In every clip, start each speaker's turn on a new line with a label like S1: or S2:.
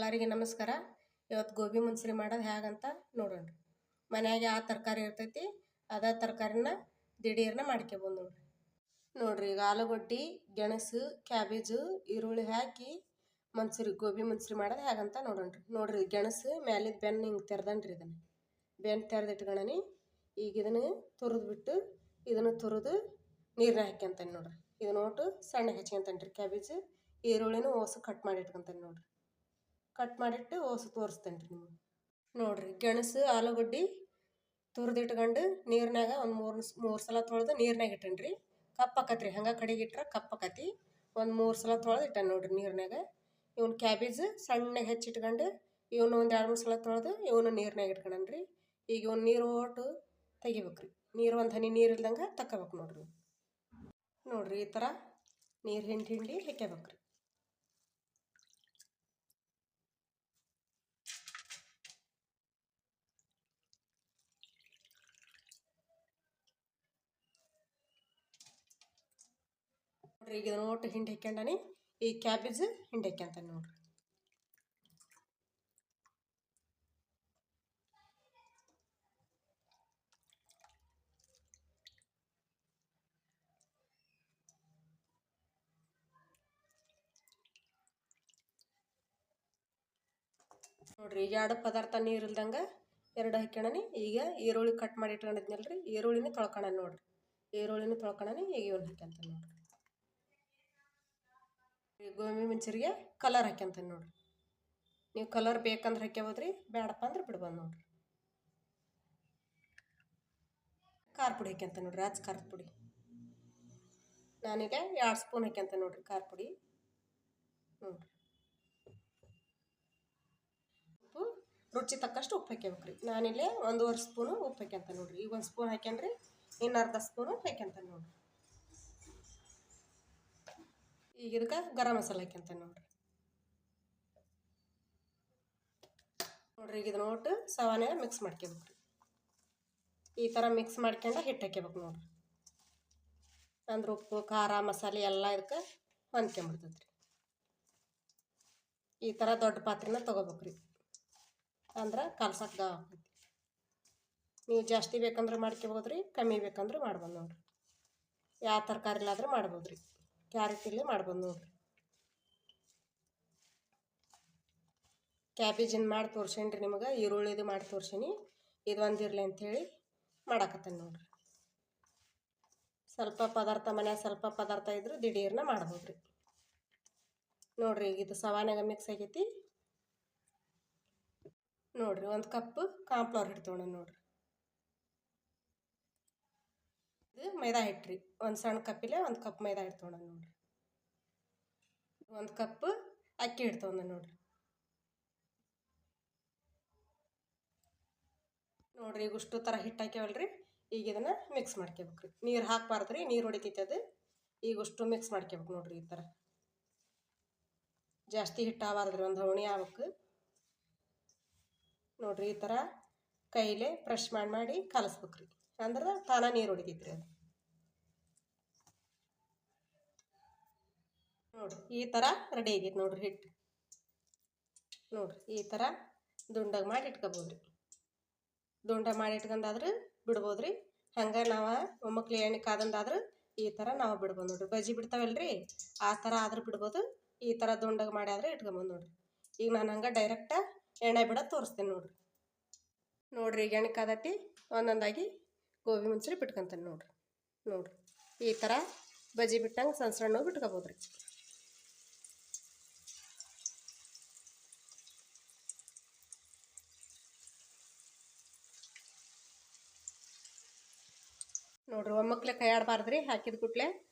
S1: ಎಲ್ಲರಿಗೆ ನಮಸ್ಕಾರ. ಇವತ್ತು ಗೋಬಿ ಮಂಚೂರಿ ಮಾಡೋದು ಹೇಗಂತ ನೋಡೋಣ. ಮನ್ಯಾಗ ಯಾವ ತರಕಾರಿ ಇರ್ತೈತಿ ಅದೇ ತರಕಾರಿನ ದಿಢೀರ್ನ ಮಾಡ್ಕೊಬೋದು ನೋಡ್ರಿ. ಈಗ ಆಲೂಗಡ್ಡಿ, ಗೆಣಸು, ಕ್ಯಾಬೇಜು, ಈರುಳ್ಳಿ ಹಾಕಿ ಗೋಬಿ ಮಂಚೂರಿ ಮಾಡೋದು ಹೇಗಂತ ನೋಡ್ರಿ. ಗೆಣಸು ಮ್ಯಾಲಿದ ಬೆನ್ನು ಹಿಂಗೆ ತೆರೆದನ್ರಿ. ಇದನ್ನು ಬೆನ್ನು ತೆರೆದು ಇಟ್ಕೊಳ್ಳಿ. ಈಗ ಇದನ್ನು ತುರಿದ್ಬಿಟ್ಟು ಇದನ್ನು ತುರಿದು ನೀರನ್ನ ಹಾಕ್ಯಂತಾನೆ ನೋಡ್ರಿ. ಇದನ್ನ ಒಟ್ಟು ಸಣ್ಣ ಹಚ್ಕೊಂತಾನೆ ರೀ. ಕ್ಯಾಬೇಜ್, ಈರುಳ್ಳಿನೂ ಓಸು ಕಟ್ ಮಾಡಿ ಇಟ್ಕೊಂತಾನೆ ನೋಡ್ರಿ. ಕಟ್ ಮಾಡಿಟ್ಟು ಓಸು ತೋರಿಸ್ತೇನೆ ರೀ ನಿಮ್ಗೆ. ನೋಡ್ರಿ, ಗೆಣಸು ಆಲೂಗಡ್ಡಿ ತುರಿದಿಟ್ಕೊಂಡು ನೀರಿನಾಗ ಒಂದು ಮೂರು ಸಲ ತೊಳೆದು ನೀರಿನಾಗ ಇಟ್ಟೇನ್ರಿ. ಕಪ್ಪಾಕತ್ರಿ. ಹಂಗೆ ಕಡೆಗೆ ಇಟ್ರೆ ಕಪ್ಪಾಕತಿ. ಒಂದು 3 ಸಲ ತೊಳೆದು ಇಟ್ಟಾನೆ ನೋಡ್ರಿ ನೀರಿನಾಗ. ಇವನು ಕ್ಯಾಬೇಜ್ ಸಣ್ಣಗೆ ಹೆಚ್ಚಿಟ್ಕೊಂಡು ಇವನು ಒಂದು 2-3 ಸಲ ತೊಳೆದು ಇವನು ನೀರಿನಾಗ ಇಟ್ಕೊಂಡ್ರಿ. ಈಗ ಇವ್ನು ನೀರು ಒಟ್ಟು ತೆಗಿಬೇಕ್ರಿ. ನೀರು ಒಂದು ಹನಿ ನೀರು ಇಲ್ದಂಗೆ ತಕ್ಕೋಬೇಕು ನೋಡ್ರಿ. ಈ ಥರ ನೀರು ಹಿಂಡಿ ಹಾಕ್ಯಬೇಕ್ರಿ. ನೋಡ್ರಿ, ಈಗ ಇದನ್ನ ಒಟ್ಟು ಹಿಂಡಿ ಹಾಕ್ಯಂಡಾನಿ. ಈ ಕ್ಯಾಬೇಜ್ ಹಿಂಡಿ ಹಾಕ್ಯಂತಾನೆ ನೋಡ್ರಿ. ನೋಡ್ರಿ, ಈಗ 2 ಪದಾರ್ಥ ನೀರು ಇಲ್ದಂಗೆ 2 ಹಾಕ್ಯಣನಿ. ಈಗ ಈರುಳ್ಳಿ ಕಟ್ ಮಾಡಿ ಇಟ್ಕೊಂಡಿದ್ನಲ್ರಿ, ಈರುಳ್ಳಿನ ತೊಳ್ಕೊಳ ನೋಡ್ರಿ. ಈರುಳ್ಳಿನ ತೊಳ್ಕೊಳನಿ. ಈಗ ಇವನು ಹಾಕ್ಯಂತಾನೆ ನೋಡ್ರಿ. ಈ ಗೋಬಿ ಮಂಚೂರಿಗೆ ಕಲರ್ ಹಾಕ್ಯಂತಾನೆ ನೋಡ್ರಿ. ನೀವು ಕಲರ್ ಬೇಕಂದ್ರೆ ಹಾಕ್ಯಬೋದ್ರಿ, ಬೇಡಪ್ಪ ಅಂದ್ರೆ ಬಿಡ್ಬೋದು ನೋಡ್ರಿ. ಖಾರ ಪುಡಿ ಹಾಕ್ಯಂತಾನೆ ನೋಡ್ರಿ. ಅಚ್ಚ ಖಾರದ ಪುಡಿ ನಾನೀಗ 2 ಸ್ಪೂನ್ ಹಾಕ್ಯಂತಾನೆ ನೋಡ್ರಿ ಖಾರ ಪುಡಿ. ನೋಡ್ರಿ, ಉಪ್ಪು ರುಚಿ ತಕ್ಕಷ್ಟು ಉಪ್ಪು ಹಾಕ್ಯಬೇಕ್ರಿ. ನಾನಿಲ್ಲೇ 1.5 ಸ್ಪೂನು ಉಪ್ಪು ಹಾಕ್ಯಂತಾನೆ ನೋಡ್ರಿ. ಈಗ 1 ಸ್ಪೂನ್ ಹಾಕ್ಯನ್ರಿ, ಇನ್ನು ಅರ್ಧ ಸ್ಪೂನು ಹಾಕ್ಯಂತಾನೆ ನೋಡ್ರಿ. ಈಗ ಇದಕ್ಕೆ ಗರಂ ಮಸಾಲೆ ಹಾಕ್ಯಂತಾನೆ ನೋಡ್ರಿ. ಈಗ ಇದನ್ನ ಒಟ್ಟು ಸವಾನ್ಯಾಗ ಮಿಕ್ಸ್ ಮಾಡ್ಕೋಬೇಕ್ರಿ. ಈ ಥರ ಮಿಕ್ಸ್ ಮಾಡ್ಕೊಂಡು ಹಿಟ್ಟು ಹಾಕ್ಯಬೇಕು ನೋಡ್ರಿ. ಅಂದ್ರೆ ಉಪ್ಪು ಖಾರ ಮಸಾಲೆ ಎಲ್ಲ ಇದಕ್ಕೆ ಹೊಂದ್ಕೊಂಬಿಡ್ತೈತ್ರಿ. ಈ ಥರ ದೊಡ್ಡ ಪಾತ್ರೆನ ತೊಗೋಬೇಕ್ರಿ. ಅಂದ್ರೆ ಕಲ್ಸಕ್ಕೆ ಆಗ್ತೈತಿ. ನೀವು ಜಾಸ್ತಿ ಬೇಕಂದ್ರೆ ಮಾಡ್ಕೊಬೋದ್ರಿ, ಕಮ್ಮಿ ಬೇಕಂದ್ರೆ ಮಾಡ್ಬೋದು ನೋಡ್ರಿ. ಯಾವ ತರಕಾರಿಲಾದ್ರೂ ಮಾಡ್ಬೋದ್ರಿ. ಕ್ಯಾರೆಟ್ ಇಲ್ಲಿ ಮಾಡ್ಬೋದು ನೋಡ್ರಿ. ಕ್ಯಾಬೇಜಿನ ಮಾಡಿ ತೋರ್ಸೇನ್ರಿ ನಿಮಗೆ. ಈರುಳ್ಳಿದು ಮಾಡಿ ತೋರ್ಸೀನಿ. ಇದು ಒಂದಿರಲಿ ಅಂಥೇಳಿ ಮಾಡಾಕತ್ತೇನೆ ನೋಡ್ರಿ. ಮನ್ಯಾಗ ಸ್ವಲ್ಪ ಪದಾರ್ಥ ಇದ್ರೆ ದಿಢೀರ್ನ ಮಾಡ್ಬೋದ್ರಿ ನೋಡ್ರಿ. ಈಗ ಇದು ಸವಾನ್ಯಾಗ ಮಿಕ್ಸ್ ಆಗೈತಿ ನೋಡ್ರಿ. 1 ಕಪ್ ಕಾರ್ನ್ಫ್ಲವರ್ ಹಿಟ್ಟು ತೊಗೊಂಡು ನೋಡ್ರಿ. ಇದು ಮೈದಾ ಹಿಟ್ರಿ. ಒಂದು ಸಣ್ಣ ಕಪ್ಪಿಲೆ 1 ಕಪ್ ಮೈದಾ ಹಿಟ್ಟು ತೊಗೊಂಡು ನೋಡ್ರಿ. 1 ಕಪ್ ಅಕ್ಕಿ ಹಿಟ್ಟು ತೊಗೊಂಡು ನೋಡ್ರಿ. ಈಗ ಇಷ್ಟು ಥರ ಹಿಟ್ಟು ಹಾಕ್ಯವಲ್ರಿ. ಈಗ ಇದನ್ನು ಮಿಕ್ಸ್ ಮಾಡ್ಕೋಬೇಕ್ರಿ. ನೀರು ಹಾಕ್ಬಾರ್ದ್ರಿ, ನೀರು ಹೊಡಿತೈತೆ ಅದು. ಈಗ ಅಷ್ಟು ಮಿಕ್ಸ್ ಮಾಡ್ಕೋಬೇಕು ನೋಡ್ರಿ. ಈ ಥರ ಜಾಸ್ತಿ ಹಿಟ್ಟು ಆಗಬಾರ್ದ್ರಿ, ಒಂದು ಹವಣಿ ಆಗ್ಬೇಕು ನೋಡ್ರಿ. ಈ ಥರ ಕೈಲೇ ಪ್ರೆಶ್ ಮಾಡಿ ಕಲಸ್ಬೇಕ್ರಿ. ಅಂದ್ರೆ ತಾನ ನೀರು ಹೊಡಿತೈತ್ರಿ ಅದು ನೋಡ್ರಿ. ಈ ಥರ ರೆಡಿ ಆಗೈತೆ ನೋಡ್ರಿ ಹಿಟ್ಟು. ನೋಡ್ರಿ, ಈ ಥರ ದುಂಡಾಗಿ ಮಾಡಿ ಇಟ್ಕೋಬೋದ್ರಿ. ದುಂಡ ಮಾಡಿ ಇಟ್ಕೊಂಡಾದ್ರೆ ಬಿಡ್ಬೋದ್ರಿ. ಹಂಗೆ ನಾವು ಒಮ್ಮಕ್ಲಿ ಎಣ್ಣೆ ಕಾದಂದಾದ್ರೆ ಈ ಥರ ನಾವು ಬಿಡ್ಬೋದು ನೋಡ್ರಿ. ಬಜ್ಜಿ ಬಿಡ್ತಾವಲ್ರಿ, ಆ ಥರ ಆದ್ರೆ ಬಿಡ್ಬೋದು. ಈ ಥರ ದುಂಡಾಗಿ ಮಾಡಿ ಆದ್ರೆ ಇಟ್ಕೊಬೋದು ನೋಡ್ರಿ. ಈಗ ನಾನು ಹಂಗೆ ಡೈರೆಕ್ಟ ಎಣ್ಣೆ ಬಿಡೋದು ತೋರಿಸ್ತೇನೆ ನೋಡ್ರಿ. ಈಗ ಎಣ್ಣೆ ಕಾದತಿ. ಒಂದೊಂದಾಗಿ ಗೋಬಿ ಮಂಚೂರಿ ಬಿಟ್ಕೊಂತಾನೆ ನೋಡ್ರಿ. ಈ ಥರ ಬಜ್ಜಿ ಬಿಟ್ಟಂಗೆ ಸಣ್ಣ ಸಣ್ಣ ಬಿಟ್ಕೋಬೋದ್ರಿ. ನೋಡ್ರಿ, ಒಮ್ಮಕ್ಲೆ ಕೈ ಆಡಬಾರ್ದ್ರಿ. ಹಾಕಿದ ಕೂಡಲೇ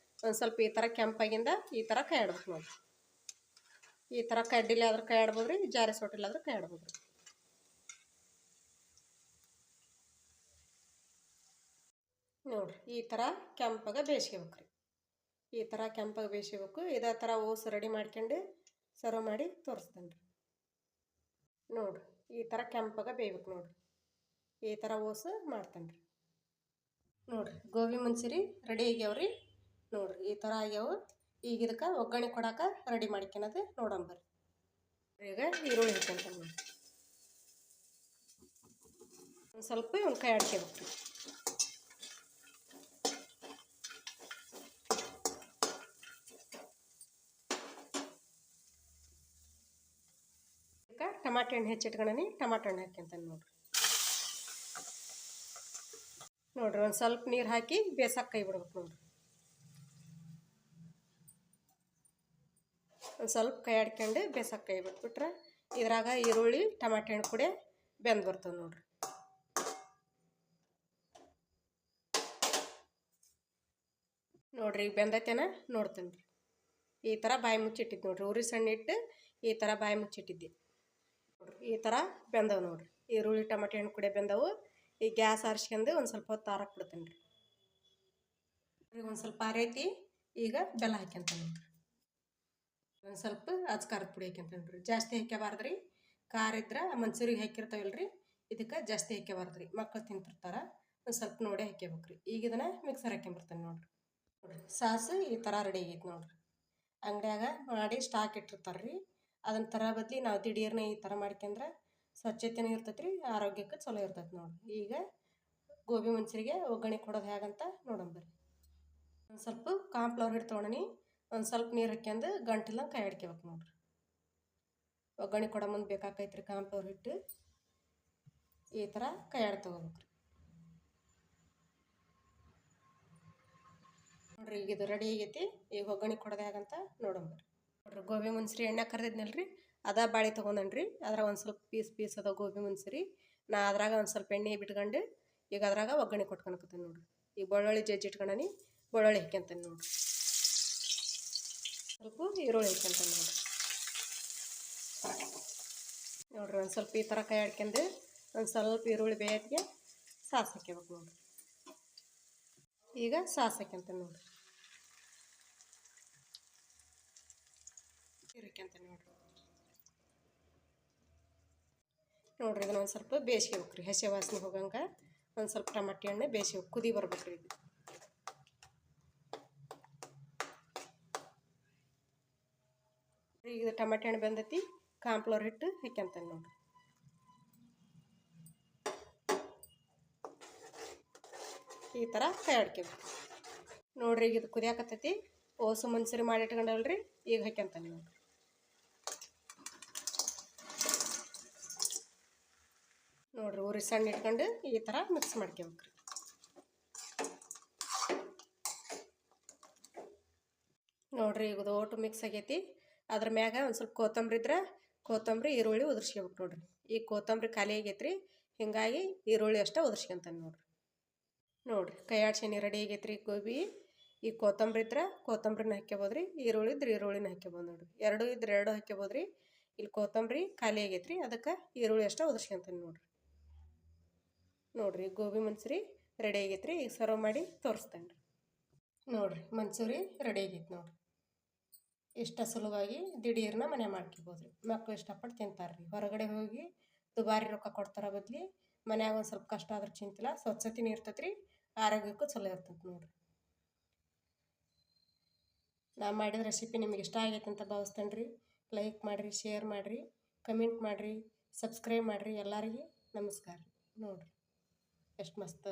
S1: ಒಂದು ಸ್ವಲ್ಪ ಈ ಥರ ಕೆಂಪಾಗಿಂದ ಈ ಥರ ಕೈ ಆಡ್ಬೇಕು ನೋಡ್ರಿ. ಈ ಥರ ಕಡ್ಡಿಲೆ ಆದ್ರೆ ಕೈ ಆಡ್ಬೋದ್ರಿ, ಜಾರಿ ಸೊಟ್ಟಿಲಾದ್ರೆ ಕೈ ಆಡ್ಬೋದ್ರಿ. ನೋಡ್ರಿ, ಈ ಥರ ಕೆಂಪಾಗ ಬೇಯಿಸ್ಕೋಬೇಕ್ರಿ. ಈ ಥರ ಕೆಂಪಾಗ ಬೇಯಿಸ್ಕೋಬೇಕು. ಇದೇ ಥರ ಓಸು ರೆಡಿ ಮಾಡ್ಕೊಂಡು ಸರ್ವ್ ಮಾಡಿ ತೋರಿಸ್ತೇನೆ ರೀ ನೋಡ್ರಿ. ಈ ಥರ ಕೆಂಪಾಗ ಬೇಯ್ಬೇಕು ನೋಡ್ರಿ. ಈ ಥರ ಓಸು ಮಾಡ್ತೇನೆ ರೀ ನೋಡ್ರಿ. ಗೋಬಿ ಮಂಚೂರಿ ರೆಡಿ ಆಗ್ಯಾವ್ರಿ ನೋಡ್ರಿ. ಈ ಥರ ಆಗ್ಯಾವ. ಈಗ ಇದಕ್ಕೆ ಒಗ್ಗರಣೆ ಕೊಡಾಕ ರೆಡಿ ಮಾಡ್ಕೊಳೋದು ನೋಡಂಬರ್ರಿ. ಈಗ ಈರುಳ್ಳಿ ಹಾಕ್ಯಂತ ನೋಡಿ ಒಂದು ಸ್ವಲ್ಪ ಒಂದು ಕೈ ಆಡ್ಕೋಬೇಕು. ಈಗ ಟಮಾಟೆ ಹಣ್ಣು ಹೆಚ್ಚಿಟ್ಕೊಂಡನಿ, ಟಮಾಟೆ ಹಣ್ಣು ಹಾಕ್ಯಂತ ನೋಡ್ರಿ ಒಂದು ಸ್ವಲ್ಪ ನೀರು ಹಾಕಿ ಬೇಸಕ್ಕೆ ಕೈ ಬಿಡ್ಬೇಕು ನೋಡ್ರಿ. ಒಂದು ಸ್ವಲ್ಪ ಕೈ ಆಡ್ಕೊಂಡು ಬೇಸಕ್ಕೆ ಕೈ ಬಿಟ್ಬಿಟ್ರೆ ಇದ್ರಾಗ ಈರುಳ್ಳಿ ಟಮಾಟೆ ಹಣ್ಣು ಕೂಡ ಬೆಂದು ಬರ್ತದೆ ನೋಡ್ರಿ. ನೋಡ್ರಿ ಈಗ ಬೆಂದೈತೇನ ನೋಡ್ತೇನೆ ರೀ. ಈ ಥರ ಬಾಯಿ ಮುಚ್ಚಿಟ್ಟಿದ್ದು ನೋಡ್ರಿ, ಉರಿ ಸಣ್ಣ ಇಟ್ಟು ಈ ಥರ ಬಾಯಿ ಮುಚ್ಚಿಟ್ಟಿದ್ದೆ ನೋಡ್ರಿ. ಈ ಥರ ಬೆಂದವು ನೋಡ್ರಿ, ಈರುಳ್ಳಿ ಟಮಾಟೆ ಹಣ್ಣು ಕೂಡ ಬೆಂದವು. ಈ ಗ್ಯಾಸ್ ಆರಿಸ್ಕೊಂಡು ಒಂದು ಸ್ವಲ್ಪ ಹೊತ್ತು ಆರಕ್ಕೆ ಬಿಡ್ತೇನೆ ರೀ. ಒಂದು ಸ್ವಲ್ಪ ಆರೈತಿ, ಈಗ ಬೆಲ್ಲ ಹಾಕ್ಯಂತಾನೆ ನೋಡ್ರಿ. ಒಂದು ಸ್ವಲ್ಪ ಖಾರದ ಪುಡಿ ಹಾಕ್ಯಂತಾನೆ ರೀ. ಜಾಸ್ತಿ ಹಾಕ್ಯಬಾರ್ದು ರೀ, ಖಾರ ಇದ್ರೆ ಮಂಚೂರಿಗೆ ಹಾಕಿರ್ತಾವಲ್ಲ ರೀ, ಇದಕ್ಕೆ ಜಾಸ್ತಿ ಹಾಕ್ಯಬಾರ್ದು ರೀ, ಮಕ್ಕಳು ತಿಂತಿರ್ತಾರೆ. ಒಂದು ಸ್ವಲ್ಪ ನೋಡಿ ಹಾಕ್ಯಬೇಕು ರೀ. ಈಗ ಇದನ್ನು ಮಿಕ್ಸರ್ ಹಾಕ್ಯಂಬರ್ತಾನೆ ನೋಡ್ರಿ. ಸಾಸು ಈ ಥರ ರೆಡಿ ಆಗೈತೆ ನೋಡ್ರಿ. ಅಂಗಡಿಯಾಗ ಮಾಡಿ ಸ್ಟಾಕ್ ಇಟ್ಟಿರ್ತಾರೆ ರೀ, ಅದನ್ನ ಥರ ಬದಲಿ ನಾವು ದಿಢೀರ್ನ ಈ ಥರ ಮಾಡ್ಕೊಂಡ್ರೆ ಸ್ವಚ್ಛತೆನೂ ಇರ್ತೈತೆ ರೀ, ಆರೋಗ್ಯಕ್ಕೆ ಚಲೋ ಇರ್ತೈತೆ ನೋಡ್ರಿ. ಈಗ ಗೋಬಿ ಮಂಚೂರಿಗೆ ಒಗ್ಗರಣೆ ಕೊಡೋದು ಹೇಗಂತ ನೋಡಂಬರ್ರಿ. ಒಂದು ಸ್ವಲ್ಪ ಕಾನ್ಫ್ಲವರ್ ಹಿಟ್ಟು ತೊಗೊಂಡಿನಿ, ಒಂದು ಸ್ವಲ್ಪ ನೀರು ಹಾಕ್ಯಂದು ಗಂಟಿಲ್ಲ ಕೈ ಆಡ್ಕೋಬೇಕು ನೋಡ್ರಿ. ಒಗ್ಗರಣೆ ಕೊಡೋ ಮುಂದೆ ಬೇಕಾಕೈತೆ ರೀ ಕಾನ್ಫ್ಲವರ್ ಹಿಟ್ಟು. ಈ ಥರ ಕೈ ಆಡಿ ತೊಗೋಬೇಕು ರೀ ನೋಡ್ರಿ. ಈಗ ಇದು ರೆಡಿ ಆಗೈತಿ. ಈಗ ಒಗ್ಗರಣೆ ಕೊಡೋದು ಹೇಗಂತ ನೋಡಂಬರ್ರಿ. ನೋಡ್ರಿ ಗೋಬಿ ಮಂಚೂರಿ ಎಣ್ಣೆ ಕರೆದಿದ್ನಲ್ರಿ, ಅದ ಬಾಳಿ ತೊಗೊಂಡನ್ರಿ. ಅದ್ರಾಗ ಒಂದು ಸ್ವಲ್ಪ ಪೀಸ್ ಅದ ಗೋಬಿ ಮಂಚೂರಿ. ನಾ ಅದ್ರಾಗ ಒಂದು ಸ್ವಲ್ಪ ಎಣ್ಣೆ ಬಿಟ್ಕೊಂಡು ಈಗ ಅದ್ರಾಗ ಒಗ್ಗರಣೆ ಕೊಟ್ಕೊಳಕತ್ತೀನಿ ನೋಡ್ರಿ. ಈಗ ಬೆಳ್ಳುಳ್ಳಿ ಜಜ್ಜಿ ಇಟ್ಕೊಂಡನಿ, ಬೆಳ್ಳುಳ್ಳಿ ಹಾಕ್ಯಂತಾನೆ ನೋಡ್ರಿ. ಸ್ವಲ್ಪ ಈರುಳ್ಳಿ ಹಾಕ್ಯಂತಾನೆ ನೋಡ್ರಿ. ನೋಡ್ರಿ ಒಂದು ಸ್ವಲ್ಪ ಈ ಥರ ಕೈ ಆಡ್ಕೊಂಡು ಒಂದು ಸ್ವಲ್ಪ ಈರುಳ್ಳಿ ಬೇಯತ್ಗೆ ಸಾಸ್ ಹಾಕ್ಯಬೇಕು ನೋಡ್ರಿ. ಈಗ ಸಾಸ್ ಹಾಕ್ಯಂತಾನೆ ನೋಡ್ರಿ. ಹಾಕ್ಯಂತಾನೆ ನೋಡ್ರಿ. ನೋಡ್ರಿ ಇದನ್ನ ಒಂದು ಸ್ವಲ್ಪ ಬೇಯಿಸ್ಕೋಬೇಕು ರೀ, ಹಸಿ ವಾಸನೆ ಹೋಗಂಗೆ. ಒಂದು ಸ್ವಲ್ಪ ಟಮಾಟೆ ಹಣ್ಣು ಬೇಯಿಸ್ಬೇಕು, ಕುದಿ ಬರ್ಬೇಕು ರೀ. ಈಗ ಟಮಾಟೆ ಹಣ್ಣು ಬೆಂದೈತಿ, ಕಾನ್ಫ್ಲವರ್ ಹಿಟ್ಟು ಹಾಕ್ಯಂತಾನೆ ನೋಡ್ರಿ. ಈ ಥರ ಕೈ ಆಡ್ಕೋಬೇಕು ನೋಡ್ರಿ. ಈಗ ಇದು ಕುದಿಯಾಕತ್ತೈತಿ. ಓಸು ಮಂಚೂರಿ ಮಾಡಿ ಇಟ್ಕೊಂಡಲ್ರಿ, ಈಗ ಹಾಕ್ಯಂತಾನೆ ನೋಡ್ರಿ. ನೋಡ್ರಿ ಉರಿ ಸಣ್ಣ ಇಟ್ಕೊಂಡು ಈ ಥರ ಮಿಕ್ಸ್ ಮಾಡ್ಕೋಬೇಕು ರೀ. ನೋಡ್ರಿ ಈಗ ಓಟು ಮಿಕ್ಸ್ ಆಗೈತಿ. ಅದ್ರ ಮ್ಯಾಗ ಒಂದು ಸ್ವಲ್ಪ ಕೊತ್ತಂಬರಿ ಇದ್ರೆ ಕೊತ್ತಂಬರಿ ಈರುಳ್ಳಿ ಉದುರ್ಸ್ಕೋಬೇಕು ನೋಡ್ರಿ. ಈಗ ಕೊತ್ತಂಬರಿ ಖಾಲಿ ಆಗೈತೆ ರೀ, ಹೀಗಾಗಿ ಈರುಳ್ಳಿ ಅಷ್ಟೇ ಉದುರ್ಸ್ಕೊಂತಾನೆ ನೋಡ್ರಿ. ನೋಡ್ರಿ ಕೈ ಆಡ್ಸೇನಿ ರೆಡಿ ಆಗೈತೆ ರೀ ಗೋಬಿ. ಈಗ ಕೊತ್ತಂಬರಿ ಇದ್ರೆ ಕೊತ್ತಂಬರಿನ ಹಾಕ್ಕೋಬೋದು ರೀ, ಈರುಳ್ಳಿ ಇದ್ರೆ ಈರುಳ್ಳಿನ ಹಾಕ್ಕೋಬೋದು ನೋಡ್ರಿ. ಎರಡು ಇದ್ರೆ ಎರಡು ಹಾಕ್ಕೋಬೋದು ರೀ. ಇಲ್ಲಿ ಕೊತ್ತಂಬರಿ ಖಾಲಿ ಆಗೈತೆ ರೀ, ಅದಕ್ಕೆ ಈರುಳ್ಳಿ ಅಷ್ಟೇ ಉದುರ್ಸ್ಕೊಂತಾನೆ ನೋಡ್ರಿ. ನೋಡ್ರಿ ಗೋಬಿ ಮಂಚೂರಿ ರೆಡಿ ಆಗೈತೆ ರೀ. ಈಗ ಸರ್ವ್ ಮಾಡಿ ತೋರಿಸ್ತೇನೆ ರೀ. ನೋಡ್ರಿ ಮಂಚೂರಿ ರೆಡಿ ಆಗೈತೆ ನೋಡ್ರಿ. ಇಷ್ಟ ಸುಲಭವಾಗಿ ದಿಢೀರ್ನ ಮನೆ ಮಾಡ್ಕೋಬೋದು ರೀ. ಮಕ್ಕಳು ಇಷ್ಟಪಟ್ಟು ತಿಂತಾರೆ ರೀ. ಹೊರಗಡೆ ಹೋಗಿ ದುಬಾರಿ ರೊಕ್ಕ ಕೊಡ್ತಾರ ಬದಲಿ ಮನ್ಯಾಗ ಒಂದು ಸ್ವಲ್ಪ ಕಷ್ಟ ಆದ್ರೆ ಚಿಂತಿಲ್ಲ, ಸ್ವಚ್ಛತೆನೂ ಇರ್ತೈತೆ ರೀ, ಆರೋಗ್ಯಕ್ಕೂ ಚಲೋ ಇರ್ತೈತೆ ನೋಡ್ರಿ. ನಾ ಮಾಡಿದ ರೆಸಿಪಿ ನಿಮಗೆ ಇಷ್ಟ ಆಗೈತೆ ಅಂತ ಭಾವಿಸ್ತೇನೆ ರೀ. ಲೈಕ್ ಮಾಡಿರಿ, ಶೇರ್ ಮಾಡಿರಿ, ಕಮೆಂಟ್ ಮಾಡಿರಿ, ಸಬ್ಸ್ಕ್ರೈಬ್ ಮಾಡಿರಿ. ಎಲ್ಲರಿಗೆ ನಮಸ್ಕಾರ ರೀ. ನೋಡಿರಿ ಎಷ್ಟು ಮಸ್ತ್